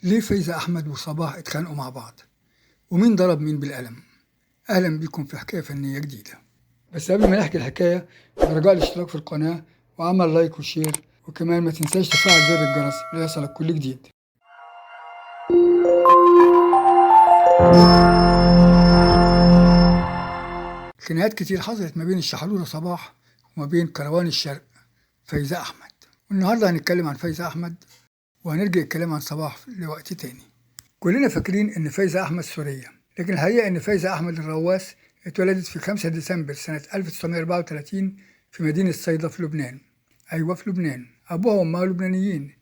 ليه فايزة أحمد وصباح اتخانقوا مع بعض؟ ومين ضرب مين بالقلم؟ أهلا بكم في حكاية فنية جديدة. بس قبل ما نحكي الحكاية رجاء الاشتراك في القناة وعمل لايك وشير، وكمان ما تنساش تفعل زر الجرس ليصلك كل جديد. خناقات كتير حصلت ما بين الشحرورة صباح وما بين كروان الشرق فايزة أحمد، والنهاردة هنتكلم عن فايزة أحمد وهنرجع الكلام عن صباح لوقت تاني. كلنا فاكرين إن فايزة أحمد سورية، لكن الحقيقة إن فايزة أحمد الرواس اتولدت في 5 ديسمبر سنة 1934 في مدينة صيدا في لبنان. أيوة في لبنان. أبوها وأمها لبنانيين،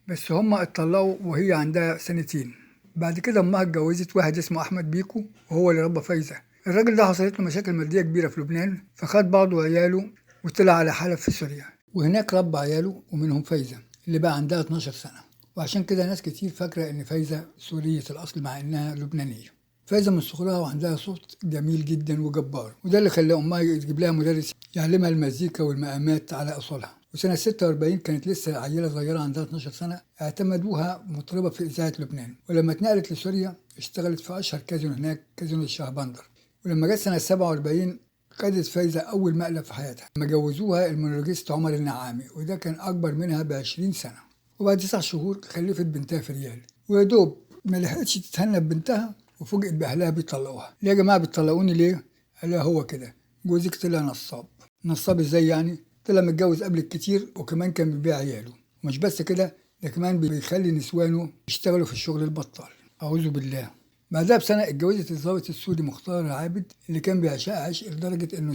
بس هما اتطلقوا وهي عندها سنتين. بعد كده أمها اتجوزت واحد اسمه أحمد بيكو وهو اللي ربى فايزة. الراجل ده حصلت له مشاكل مادية كبيرة في لبنان، فخد بعضه وعياله وطلع على حلب في سوريا، وهناك ربى عياله ومنهم فايزة اللي بقى عندها 12 سنة. وعشان كده ناس كتير فاكرة إن فايزة سورية الأصل مع إنها لبنانية. فايزة من صغرها وعندها صوت جميل جدا وجبار، وده اللي خلى أمها تجيب لها مدرس يعلمها المزيكا والمقامات على أصولها. وسنة 46 كانت لسه عيلة صغيرة عندها 12 سنة، اعتمدوها مطربة في إذاعة لبنان. ولما اتنقلت لسوريا اشتغلت في أشهر كازينو هناك، كازينو الشهبندر. ولما جت سنة 47 خدت فايزة أول مقلب في حياتها لما جوزوها المونولوجيست عمر النعامي، وده كان أكبر منها ب20 سنة. وبعد 9 شهور خلفت بنتها في ريال، ويا دوب ما لحقتش تتهنى ببنتها وفوجئت بأهلها بيطلقوها. ليه يا جماعة بتطلقوني ليه؟ قالها هو كده، جوزك طلع نصاب. نصاب ازاي يعني؟ طلع متجوز قبلك كتير وكمان كان بيبيع عياله، ومش بس كده، ده كمان بيخلي نسوانه يشتغلوا في الشغل البطال. أعوذ بالله. بعدها بسنة اتجوزت الضابط السوري مختار العابد اللي كان بيعشقها عشق لدرجة إنه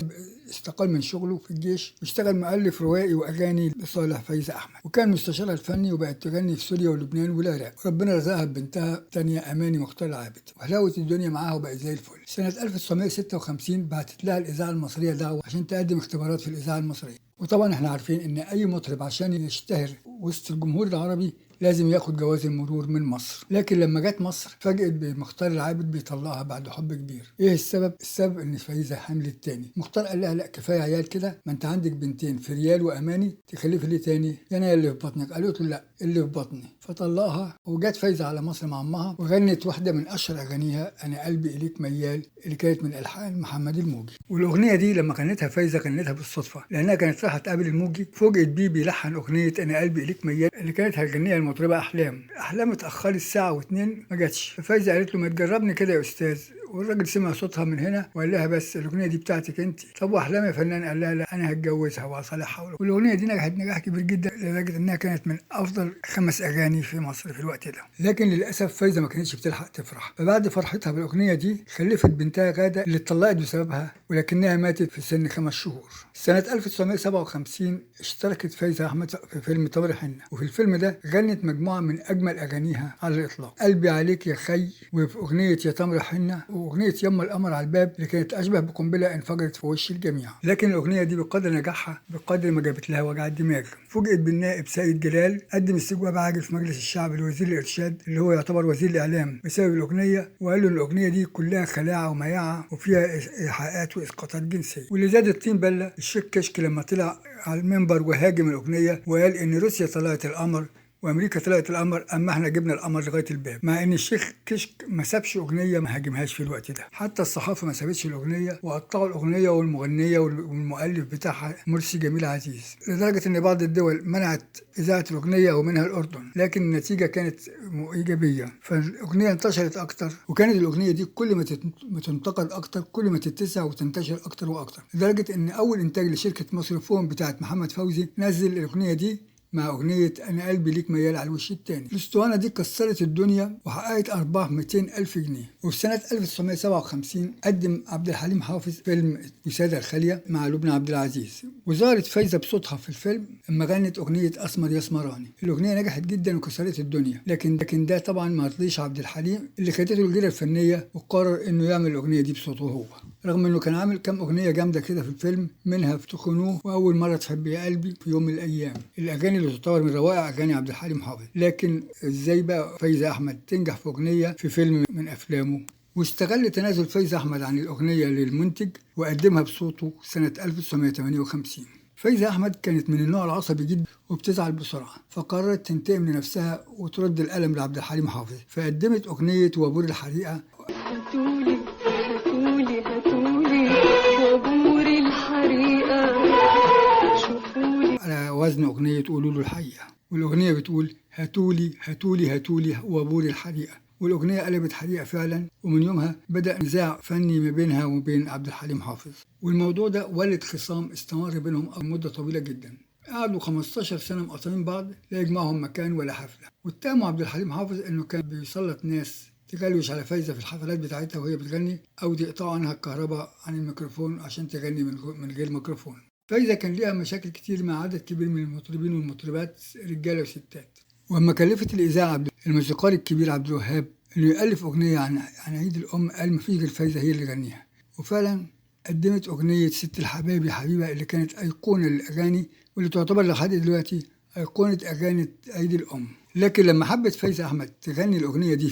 استقال من شغله في الجيش واشتغل مؤلف روائي وأغاني لصالح فايزة أحمد، وكان مستشارها الفني وبقت تغني في سوريا ولبنان والعراق. وربنا رزقها ببنتها تانية أماني مختار العابد، وحلاوة الدنيا معاها وبقت زي الفل. سنة 1956 بعتت لها الإذاعة المصرية دعوة عشان تقدم اختبارات في الإذاعة المصرية. وطبعا احنا عارفين إن أي مطرب عشان يشتهر وسط الجمهور العربي لازم ياخد جواز المرور من مصر. لكن لما جت مصر فاجئت بمختار العابد بيطلقها بعد حب كبير. ايه السبب؟ السبب ان فايزة حملت تاني. مختار قال لها لا كفايه عيال كده، ما انت عندك بنتين في ريال واماني، تخلفي ليه تاني؟ انا اللي في بطنك. قالت له لا اللي في بطني، فطلقها. وجت فايزة على مصر مع امها وغنت واحده من اشهر اغانيها انا قلبي اليك ميال، اللي كانت من الحان محمد الموجي. والاغنيه دي لما غنتها فايزة غنتها بالصدفه، لانها كانت رايحه تقابل الموجي، فوجئت بيه بيلحن اغنيه انا قلبي اليك ميال اللي كانت هتغنيها المطربة أحلام اتأخرت ساعة واتنين ما جاتش. ففايزة قالت له ما تجربني كده يا أستاذ. والراجل سمع صوتها من هنا وقال لها بس الأغنية دي بتاعتك أنت. طب وأحلام يا فنان؟ قال لها لا أنا هتجوزها وأصالحها. والأغنية دي نجحت نجاح كبير جدا لدرجة إنها كانت من أفضل 5 أغاني في مصر في الوقت ده. لكن للأسف فايزة ما كانتش بتلحق تفرح، فبعد فرحتها بالأغنية دي خلفت بنتها غادة اللي اتطلقت بسببها، ولكنها ماتت في سن 5 شهور. سنة 1957 اشتركت فايزة أحمد في فيلم تمر حنة، وفي الفيلم ده غنت مجموعة من أجمل أغانيها على الإطلاق، قلبي عليك يا خي، وفي أغنية يا تمر حنة، وأغنية يما القمر على الباب اللي كانت أشبه بقنبلة انفجرت في وش الجميع. لكن الأغنية دي بقدر نجاحها بقدر ما جابت لها وجع الدماغ. فوجئت بالنائب سيد جلال قدم استجواب عاجل في مجلس الشعب لوزير الإرشاد اللي هو يعتبر وزير الإعلام بسبب الأغنية، وقال له إن الأغنية دي كلها خلاعة ومياعة وفيها إيحاءات وإسقاطات جنسية. واللي زاد الطين بلة الشيخ كشك لما طلع على المنبر وهاجم الأغنية وقال إن روسيا طلعت القمر وامريكا طلعت القمر، اما احنا جبنا القمر لغايه الباب. مع ان الشيخ كشك ما سابش اغنيه ما هاجمهاش في الوقت ده، حتى الصحافه ما سابتش الاغنيه وقطعوا الاغنيه والمغنيه والمؤلف بتاعها مرسي جميل عزيز، لدرجه ان بعض الدول منعت اذاعه الاغنيه ومنها الاردن. لكن النتيجه كانت ايجابيه، فالاغنيه انتشرت اكتر، وكانت الاغنيه دي كل ما تنتقد اكتر كل ما تتسع وتنتشر اكتر واكتر، لدرجه ان اول انتاج لشركه مصرفون بتاعت محمد فوزي نزل الاغنيه دي مع أغنية أنا قلبي ليك ميال على الوش التاني. الأسطوانة دي كسرت الدنيا وحققت أرباح 200,000 جنيه. وفي سنة 1957 قدم عبد الحليم حافظ فيلم وسادة الخالية مع لبنى عبد العزيز، وظهرت فايزة بصوتها في الفيلم لما غنت أغنية أسمر يا اسمراني. الأغنية نجحت جدا وكسرت الدنيا، لكن ده طبعا ما رضيش عبد الحليم اللي خدته الغيرة الفنية، وقرر إنه يعمل الأغنية دي بصوته هو، رغم إنه كان عامل كام أغنية جامدة كده في الفيلم، منها افتخنوه وأول مرة تحب يا قلبي في يوم من الأيام. الأغاني اللي تعتبر من روائع أغاني عبد الحليم حافظ. لكن إزاي بقى فايزة أحمد تنجح في أغنية في فيلم من أفلامه؟ واستغل تنازل فايزة أحمد عن الأغنية للمنتج وقدمها بصوته سنة 1958. فايزة أحمد كانت من النوع العصبي جدا وبتزعل بسرعة، فقررت تنتقم لنفسها وترد الألم لعبد الحليم حافظ، فقدمت أغنية وابور الحريقة. هاتولي هاتولي هاتولي وابور الحريقة شوفولي على وزن أغنية قولوا له الحقيقة، والأغنية بتقول هاتولي هاتولي هاتولي وابور الحريقة، والأغنية قلبت حريقة فعلا. ومن يومها بدأ نزاع فني ما بينها وبين عبد الحليم حافظ، والموضوع ده ولد خصام استمر بينهم مدة طويلة جدا. قعدوا 15 سنة مقاطعين بعض، لا يجمعهم مكان ولا حفلة. واتهموا عبد الحليم حافظ إنه كان بيسلط ناس تجلوش على فايزة في الحفلات بتاعتها وهي بتغني، أو يقطعوا عنها الكهرباء عن الميكروفون عشان تغني من غير ميكروفون. فايزة كان ليها مشاكل كتير مع عدد كبير من المطربين والمطربات رجالة وستات. وأما كلفت الإذاعة الموسيقار الكبير عبد الوهاب إنه يألف أغنية عن عيد الأم، قال مفيش غير فايزة هي اللي غنيها. وفعلا قدمت أغنية ست الحبايب يا حبيبة اللي كانت أيقونة للأغاني، واللي تعتبر لحد دلوقتي أيقونة أغاني عيد الأم. لكن لما حبت فايزة أحمد تغني الأغنية دي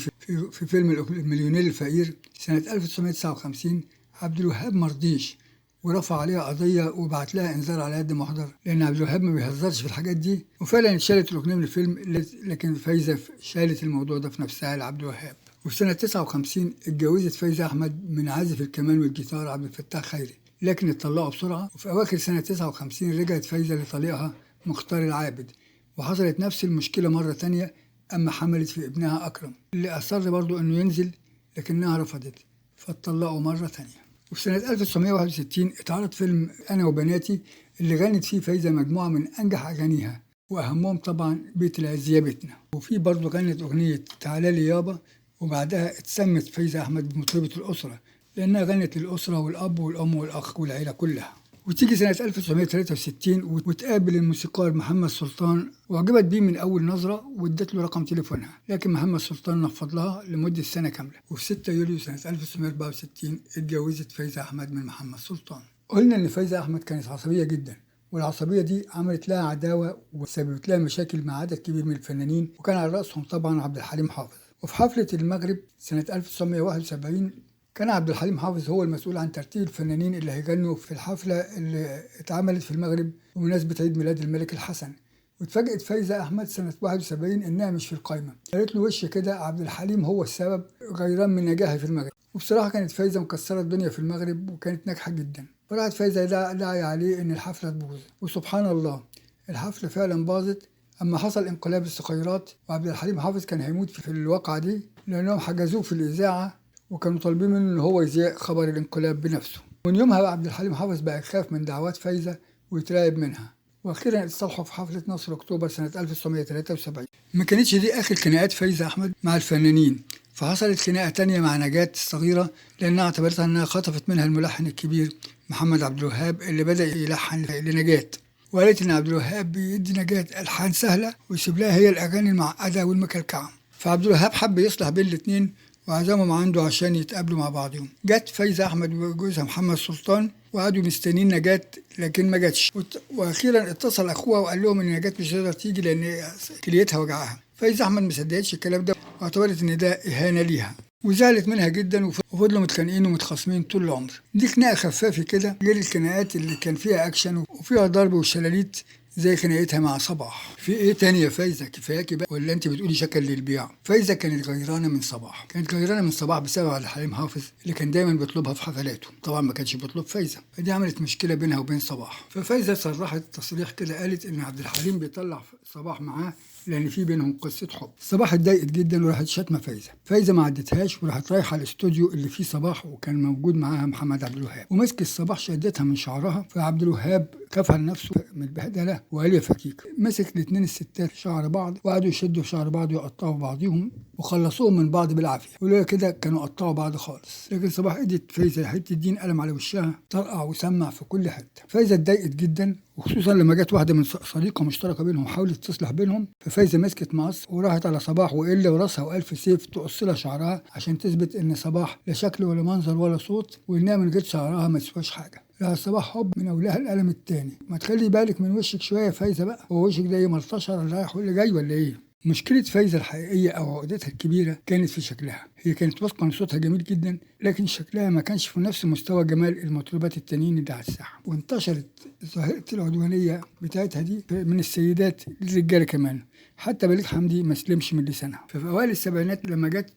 في فيلم المليونير الفقير سنة 1959، عبد الوهاب مرضيش ورفع عليها قضية وبعت لها إنذار على قد محضر، لأن عبد الوهاب ما بيهزرش في الحاجات دي. وفعلا اتشالت الأغنية من الفيلم، لكن فايزة شالت الموضوع ده في نفسها لعبد الوهاب. وفي سنة 59 اتجوزت فايزة أحمد من عازف الكمان والجيتار عبد الفتاح خيري، لكن اتطلقوا بسرعة. وفي أواخر سنة 59 رجعت فايزة لطليقها مختار العابد، وحصلت نفس المشكلة مرة تانية أما حملت في ابنها أكرم اللي أصر برضو إنه ينزل، لكنها رفضت فاتطلقوا مرة تانية. وفي سنة 1961 اتعرض فيلم أنا وبناتي اللي غنت فيه فايزة مجموعة من أنجح أغانيها، وأهمهم طبعا بيت العز يا بيتنا. وفي برضه غنت أغنية تعالى لي يابا، وبعدها اتسمت فايزة أحمد بمطربة الأسرة لأنها غنت للأسرة والأب والأم والأخ والعيلة كلها. وتيجي سنة 1963 وتقابل الموسيقار محمد سلطان، وعجبت بيه من أول نظرة وادت له رقم تليفونها، لكن محمد سلطان نفض لها لمدة سنة كاملة. وفي 6 يوليو سنة 1964 اتجوزت فايزة أحمد من محمد سلطان. قلنا إن فايزة أحمد كانت عصبية جدا، والعصبية دي عملت لها عداوة وسببت لها مشاكل مع عدد كبير من الفنانين، وكان على رأسهم طبعا عبد الحليم حافظ. وفي حفلة المغرب سنة 1971 كان عبد الحليم حافظ هو المسؤول عن ترتيب الفنانين اللي هيغنوا في الحفلة اللي اتعملت في المغرب بمناسبة عيد ميلاد الملك الحسن. واتفاجئت فايزة أحمد سنة 71 إنها مش في القائمة، قالت له وش كده عبد الحليم هو السبب، غيران من نجاحي في المغرب. وبصراحة كانت فايزة مكسرة الدنيا في المغرب وكانت ناجحة جدا، فراحت فايزة داعي عليه إن الحفلة تبوظ، وسبحان الله الحفلة فعلا باظت. أما حصل انقلاب الصقيرات وعبد الحليم حافظ كان هيموت في الواقعة دي، لأنهم حجزوه في الإذاعة وكانوا طالبين منه إن هو يذيع خبر الانقلاب بنفسه. من يومها بقى عبد الحليم حافظ بقى يخاف من دعوات فايزة ويتراقب منها. وأخيرا اتصالحوا في حفلة نصر أكتوبر سنة 1973. ما كانتش دي آخر خناقات فايزة أحمد مع الفنانين، فحصلت خناقة تانية مع نجاة الصغيرة، لأنها اعتبرتها أنها خطفت منها الملحن الكبير محمد عبد الوهاب اللي بدأ يلحن لنجاة، وقالت إن عبد الوهاب بيدي نجاة ألحان سهلة ويسيب لها هي الأغاني المعقدة والمكلكعة. فعبد الوهاب حب يصلح بين الاتنين وعزمهم عنده عشان يتقابلوا مع بعضهم. جت فايزة أحمد وجوزها محمد سلطان وقعدوا مستنين نجاة، لكن ما جاتش. وأخيرا اتصل أخوها وقال لهم إن نجاة مش هتقدر تيجي لأن كليتها وجعها. فايزة أحمد ما صدقتش الكلام ده واعتبرت إن ده إهانة ليها، وزعلت منها جدا وفضلوا متخانقين ومتخاصمين طول العمر. دي خناقة خفافة كده غير الخناقات اللي كان فيها أكشن وفيها ضرب وشلاليت زي خناقتها مع صباح. في ايه تاني يا فايزة؟ كفاياكي بقى ولا انت بتقولي شكل للبيع؟ فايزة كانت غيرانة من صباح، كانت غيرانة من صباح بسبب عبد الحليم حافظ اللي كان دايما بيطلبها في حفلاته، طبعا ما كانش بيطلب فايزة، فدي عملت مشكلة بينها وبين صباح. ففايزة صرحت تصريح كده قالت ان عبد الحليم بيطلع صباح معاه لان في بينهم قصه حب. صباح اتضايقت جدا وراحت شتمه فايزه ما عدتهاش وراحت رايحه الاستوديو اللي فيه صباح وكان موجود معاها محمد عبد الوهاب، ومسك الصباح شدتها من شعرها، فعبد الوهاب كفل نفسه من البهدله وقال يا فكيك. مسك الاثنين الستات شعر بعض وقعدوا يشدوا في شعر بعض ويقطعوا بعضهم وخلصوهم من بعض بالعافيه، ولولا كده كانوا قطعوا بعض خالص. لكن صباح ادت فايزه حته دين قلم على وشها طرقع وسمع في كل حته. فايزه اتضايقت جدا، وخصوصا لما جت واحده من صديقه مشتركه بينهم حاولت تصلح بينهم. ففايزه مسكت مقص وراحت على صباح وقل وراسها والف سيف تقص لها شعرها عشان تثبت ان صباح لا شكل ولا منظر ولا صوت، وانها من غير شعرها ما تسواش حاجه. لا صباح حب من اولها القلم التاني. ما تخلي بالك من وشك شويه يا فايزه بقى، هو وشك ده ملطشه اللي رايح واللي جاي ولا ايه؟ مشكلة فايزة الحقيقية أو عقدتها الكبيرة كانت في شكلها. هي كانت واثقة إن صوتها جميل جدا، لكن شكلها ما كانش في نفس مستوى جمال المطربات التانيين اللي على الساحة. وانتشرت ظاهرة العدوانية بتاعتها دي من السيدات للرجالة كمان. حتى بليغ حمدي ما سلمش من لسانها. ففي أوائل السبعينات لما جت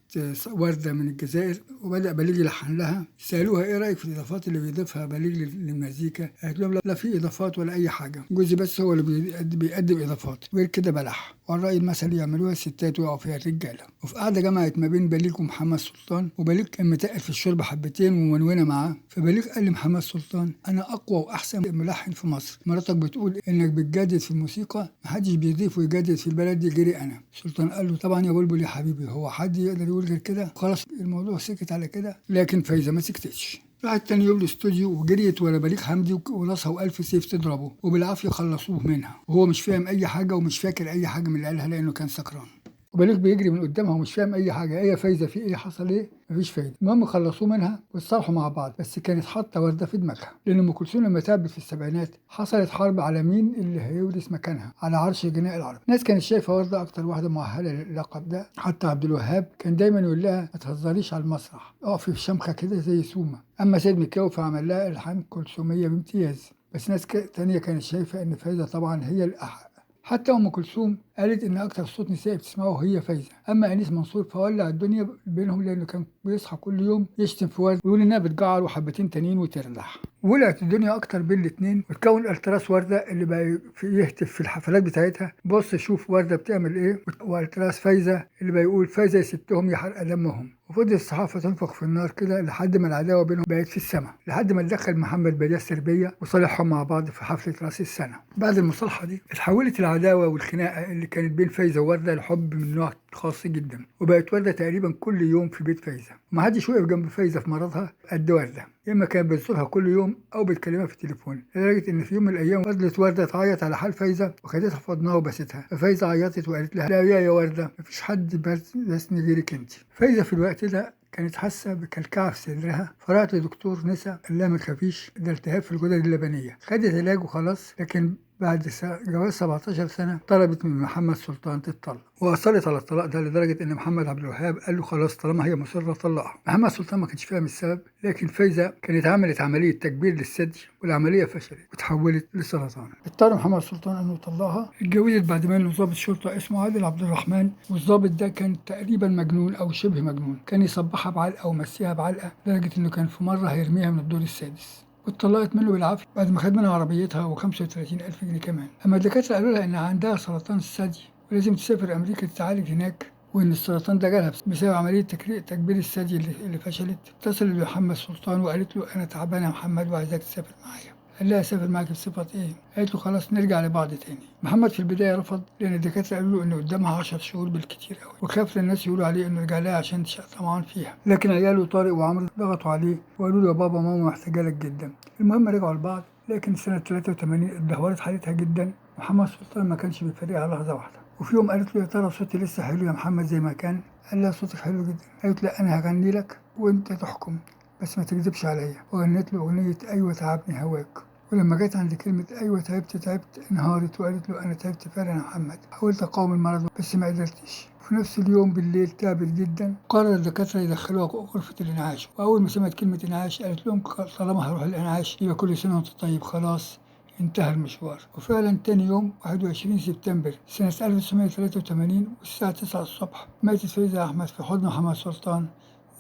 وردة من الجزائر وبدأ بليغ يلحن لها، سألوها إيه رأيك في الإضافات اللي بيضيفها بليغ للمزيكا؟ قالت لهم لا في إضافات ولا أي حاجة، جوزي بس هو اللي بيقدم إضافات، وغير كده بلح. والرأي المثلي يعملوها الستات ويقعوا فيها الرجالة. وفي قعدة جمعت ما بين بليغ ومحمد سلطان، وبليغ كان متقل في الشرب حبتين ومنونة معاه. فبليغ قال لمحمد سلطان أنا أقوى وأحسن ملحن في مصر، مراتك بتقول إنك بتجدد في الموسيقى، محدش بيضيف ويجدد في البلد دي غيري أنا. سلطان قال له طبعا يا بلبل يا حبيبي، هو حد يقدر يقول غير كده؟ خلاص الموضوع سكت على كده. لكن فايزة ما سكتتش، راحت تاني يوم الاستوديو وجريت ورا بليغ حمدي وراسها وألف سيف تضربه، وبالعافية خلصوه منها وهو مش فاهم أي حاجة ومش فاكر أي حاجة من اللي قالها لأنه كان سكران. وبليغ بيجري من قدامها ومش فاهم أي حاجة. إيه يا فايزة في إيه؟ حصل إيه؟ مفيش فايدة. المهم خلصوه منها واتصالحوا مع بعض، بس كانت حاطة وردة في دماغها، لأن أم كلثوم لما تعبت في السبعينات حصلت حرب على مين اللي هيورث مكانها على عرش غناء العرب. الناس كانت شايفة وردة أكتر واحدة مؤهلة للقب ده. حتى عبد الوهاب كان دايما يقول لها ما تهزريش على المسرح، اقفي في شمخة كده زي سومة. أما سيد مكاوي فعمل لها ألحان كلثومية بامتياز. بس ناس تانية كانت شايفة إن فايزة طبعا هي الأحق. حتى أم كلثوم قالت إن أكتر صوت نسائي بتسمعه هي فايزة. أما أنيس منصور فولع الدنيا بينهم، لأنه كان بيصحى كل يوم يشتم في وردة ويقول إنها بتجعر وحبتين تانيين وترلح. ولعت الدنيا أكتر بين الاتنين، وتكون التراس وردة اللي بقى يهتف في الحفلات بتاعتها بص شوف وردة بتعمل إيه، والتراس فايزة اللي بيقول فايزة يسبتهم يحرق دمهم. وفضل الصحافة تنفخ في النار كده لحد ما العداوة بينهم بقت في السماء، لحد ما دخل محمد بديع السربية وصالحهم مع بعض في حفلة راس السنة. بعد المصالحة دي اتحولت العداوة والخناقة اللي كانت بين فايزة ووردة لحب من نوع خاص جدا، وبقت وردة تقريبا كل يوم في بيت فايزة. ومحدش وقف جنب فايزة في مرضها قد وردة، يا اما كانت بتزورها كل يوم او بتكلمها في التليفون، لدرجه ان في يوم من الايام فضلت ورده تعيط على حال فايزه وخدتها في حضنها وبستها. ففايزه عيطت وقالت لها لا يا ورده مفيش حد بسني غيرك انت. فايزه في الوقت ده كانت حاسه بكلكعه في صدرها، فراحت لدكتور نسا قال لها ما تخافيش ده التهاب في الغدد اللبنيه. خدت علاج وخلاص، لكن بعد جواز 17 سنة طلبت من محمد سلطان تتطلق، وأصرت على الطلاق ده لدرجة إن محمد عبد الوهاب قال له خلاص طالما هي مصرة طلقها. محمد سلطان ما كانش فاهم السبب، لكن فايزة كانت عملت عملية تكبير للثدي والعملية فشلت وتحولت لسرطان. اضطر محمد سلطان إنه يطلقها. اتجوزت بعد ما إنه ضابط شرطة اسمه عادل عبد الرحمن، والضابط ده كان تقريبا مجنون أو شبه مجنون، كان يصبحها بعلقة ومسيها بعلقة لدرجة إنه كان في مرة هيرميها من الدور السادس، واتطلقت منه بالعافية بعد ما خد منها عربيتها و35,000 جنيه كمان. أما الدكاترة قالوا لها إنها عندها سرطان الثدي ولازم تسافر أمريكا تتعالج هناك، وإن السرطان ده جالها بسبب عملية تكبير الثدي اللي فشلت. اتصلت بمحمد سلطان وقالت له أنا تعبانة يا محمد وعايزاك تسافر معايا. قال لها أسافر معاك بصفة إيه؟ قالت له خلاص نرجع لبعض تاني. محمد في البداية رفض، لأن الدكاترة قالوا له إن قدامها 10 شهور بالكتير قوي، وخاف الناس يقولوا عليه إنه رجع لها عشان طمعان فيها. لكن عياله طارق وعمرو ضغطوا عليه وقالوا له يا بابا ماما محتاجة لك جدا. المهم رجعوا لبعض، لكن سنة 83 اتدهورت حالتها جدا. محمد سلطان ما كانش بيفارقها لحظة واحدة. وفي يوم قالت له يا ترى صوتي لسه حلو يا محمد زي ما كان؟ قال لها صوتك حلو جدا. قالت لا أنا هغني لك وأنت تحكم بس ما تكذبش عليا. وغنيت له أغنية أيوة تعبني هواك. ولما جت عند كلمة أيوة تعبت انهارت وقالت له أنا تعبت فعلا يا محمد، حاولت أقاوم المرض بس ما قدرتش. في نفس اليوم بالليل تعبت جدا، قرر الدكاترة يدخلوها غرفة الإنعاش. وأول ما سمعت كلمة إنعاش قالت لهم طالما هروح الإنعاش يبقى كل سنة وأنت طيب، خلاص انتهى المشوار. وفعلا تاني يوم 21 سبتمبر سنة 1983 والساعة 9 الصبح ماتت فايزة أحمد في حضن محمد سلطان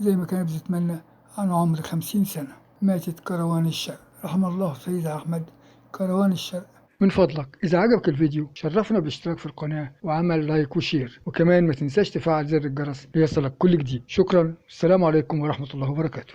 زي ما كانت بتتمنى عن عمر 50 سنة. ماتت كروان الشرق. رحم الله فايزة أحمد كروان الشرق. من فضلك إذا عجبك الفيديو شرفنا بالاشتراك في القناة وعمل لايك وشير، وكمان ما تنساش تفعل زر الجرس ليصلك كل جديد. شكرا، السلام عليكم ورحمة الله وبركاته.